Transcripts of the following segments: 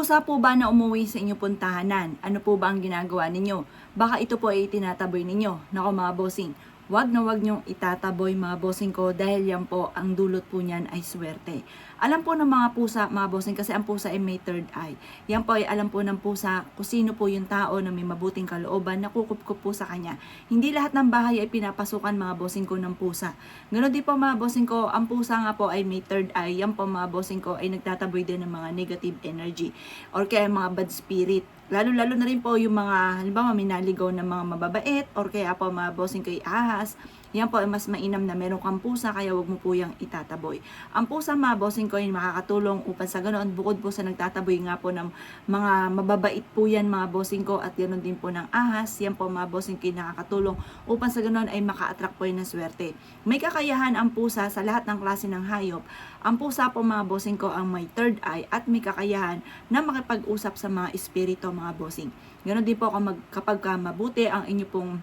Pusa po ba na umuwi sa inyong puntahanan? Ano po ba ang ginagawa ninyo? Baka ito po ay itinataboy ninyo. Nako mga bossing, wag na wag nyong itataboy mga bossing ko dahil yan po ang dulot po niyan ay swerte. Alam po ng mga pusa mga bossing kasi ang pusa ay may third eye. Yan po ay alam po ng pusa kung sino po yung tao na may mabuting kalooban na kukup po sa kanya. Hindi lahat ng bahay ay pinapasukan mga bossing ko ng pusa. Ganon din po mga bossing ko, ang pusa nga po ay may third eye. Yan po mga bossing ko ay nagtataboy din ng mga negative energy or kaya mga bad spirit. Lalo-lalo na rin po yung mga, halimbawa, minaligaw ng mga mababait or kaya po mga bossing kay ahas. Yan po ay mas mainam na meron kang pusa kaya wag mo po yung itataboy. Ang pusa mga bossing ko ay makakatulong upang sa ganoon bukod po sa nagtataboy nga po ng mga mababait po yan mga bossing ko at ganoon din po ng ahas. Yan po mga bossing ko ay nakakatulong upang sa ganoon ay maka-attract po yun ng swerte. May kakayahan ang pusa sa lahat ng klase ng hayop. Ang pusa po mga bossing ko ang may third eye at may kakayahan na makipag-usap sa mga espiritu mga bossing. Ganoon din po kapag mabuti ang inyo pong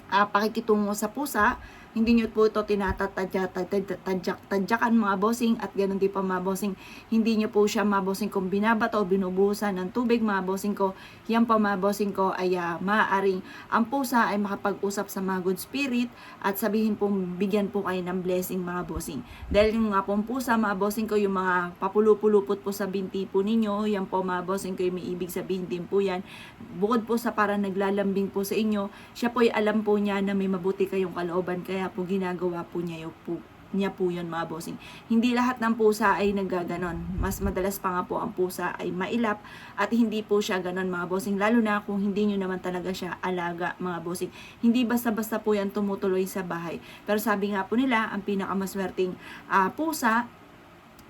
pakikitungo sa pusa, hindi nyo po ito tadyakan mga bossing at ganoon din po mga bossing, hindi nyo po siya mga bossing kung binabato o binubuhusan ng tubig mga bossing ko, yan po mga bossing ko ay maaaring ang pusa ay makapag-usap sa mga good spirit at sabihin po bigyan po kayo ng blessing mga bossing. Dahil yung nga pong pusa mga bossing ko, yung mga papulupulupot po sa binti po ninyo, yan po mga bossing ko yung may ibig sabihin din po yan. Bukod po sa parang naglalambing po sa inyo, siya po ay alam po niya na may mabuti kayong kalooban kaya po ginagawa po niya yun mga bossing. Hindi lahat ng pusa ay naggaganon. Mas madalas pa nga po ang pusa ay mailap at hindi po siya ganon mga bossing. Lalo na kung hindi nyo naman talaga siya alaga mga bossing. Hindi basta-basta po yan tumutuloy sa bahay. Pero sabi nga po nila, ang pinakamaswerteng pusa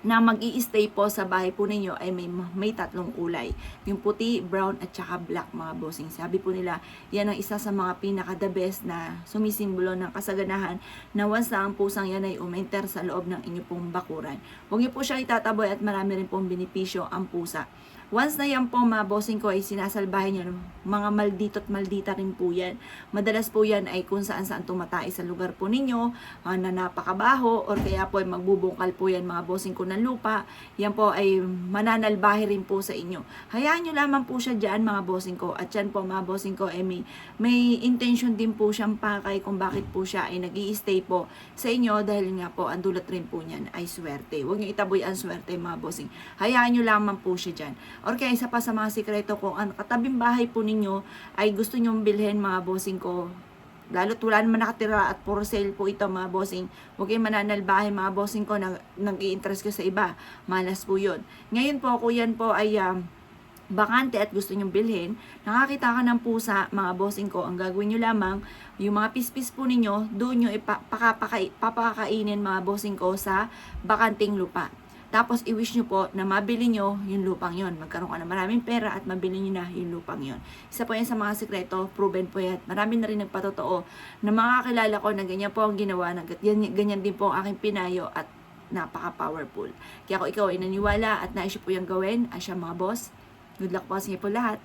na mag-i-stay po sa bahay po ninyo ay may tatlong kulay. Yung puti, brown at saka black mga bossing. Sabi po nila, yan ang isa sa mga pinaka-the best na sumisimbolo ng kasaganahan na once na ang pusang yan ay umenter sa loob ng inyo pong bakuran. Huwag niyo po siyang itataboy at marami rin pong benepisyo ang pusa. Once na yan po mga bossing ko ay sinasalbahin nyo, mga maldito at maldita rin po yan. Madalas po yan ay kung saan tumatay sa lugar po ninyo, na napakabaho or kaya po ay magbubungkal po yan mga bossing ko ng lupa. Yan po ay mananalbahe rin po sa inyo. Hayaan nyo lamang po siya dyan mga bossing ko. At yan po mga bossing ko ay may intention din po siyang pakay kung bakit po siya ay nag-i-stay po sa inyo dahil nga po ang dulot rin po niyan ay swerte. Huwag nyo itaboy ang swerte mga bossing. Hayaan nyo lamang po siya dyan. Or kaya isa pa sa mga sikreto kung ang katabing bahay po ninyo ay gusto nyong bilhin mga bossing ko, lalo't wala naman nakatira at for sale po ito mga bossing, huwag kayong mananalbahe mga bossing ko na nag-i-interest ko sa iba, malas po yun. Ngayon po kung yan po ay bakante at gusto nyong bilhin, nakakita ka ng pusa mga bossing ko, ang gagawin nyo lamang, yung mga pispis po ninyo, doon nyo papakainin mga bossing ko sa bakanting lupa. Tapos, i-wish nyo po na mabili nyo yung lupang yon. Magkaroon ka ng maraming pera at mabili nyo na yung lupang yon. Isa po yan sa mga sikreto, proven po yan. Marami na rin nagpatotoo na mga kakilala ko na ganyan po ang ginawa, na ganyan din po ang aking pinayo at napaka-powerful. Kaya kung ikaw ay naniwala at nais po yung gawin, asya mga boss, good luck po sa inyo po lahat.